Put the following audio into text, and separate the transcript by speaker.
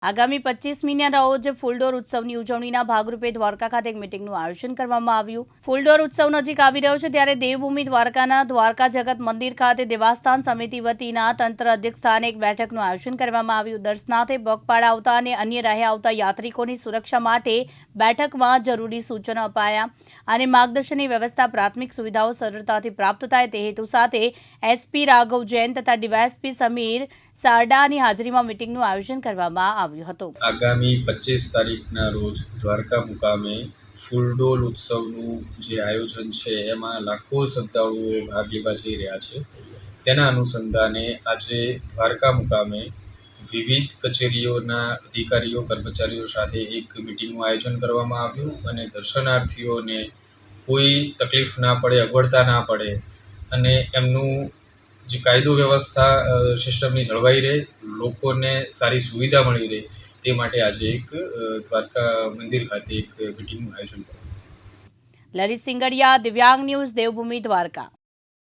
Speaker 1: આગામી 25મીના રોજ ફૂલડોર ઉત્સવની ઉજવણીના ભાગરૂપે દ્વારકા ખાતે એક મીટિંગનું આયોજન કરવામાં આવ્યું। ફૂલડોર ઉત્સવ નજીક આવી રહ્યો છે ત્યારે દેવભૂમિ દ્વારકાના દ્વારકા જગત મંદિર ખાતે દેવસ્થાન સમિતિ વતીના તંત્ર અધ્યક્ષ સ્થાને એક બેઠકનું આયોજન કરવામાં આવ્યું। દર્શનાર્થે પગપાળા આવતા અને અન્ય રહે આવતા યાત્રિકોની સુરક્ષા માટે બેઠકમાં જરૂરી સૂચનો અપાયા અને માર્ગદર્શનની વ્યવસ્થા પ્રાથમિક સુવિધાઓ સરળતાથી પ્રાપ્ત થાય તે હેતુ સાથે એસપી રાઘવ જૈન તથા ડીવાયએસપી સમીર સારડાની હાજરીમાં મીટિંગનું આયોજન કરવામાં આવ્યું।
Speaker 2: આગામી 25 તારીખના રોજ દ્વારકા મુકામે ફૂલડોલ ઉત્સવનું જે આયોજન છે એમાં લાખો શ્રદ્ધાળુઓ ભાગ લેવા જઈ રહ્યા છે। તેના અનુસંધાને આજે દ્વારકા મુકામે વિવિધ કચેરીઓના અધિકારીઓ કર્મચારીઓ સાથે એક મીટિંગનું આયોજન કરવામાં આવ્યું અને દર્શનાર્થીઓને કોઈ તકલીફ ના પડે, અગવડતા ના પડે અને એમનું જે કાયદો વ્યવસ્થા સિસ્ટમની જળવાઈ રહે, લોકોને સારી સુવિધા મળી રહે તે માટે આજે એક દ્વારકા મંદિર ખાતે એક મીટિંગનું આયોજન કર્યું।
Speaker 1: લલિત સિંગડિયા, દિવ્યાંગ ન્યૂઝ, દેવભૂમિ દ્વારકા।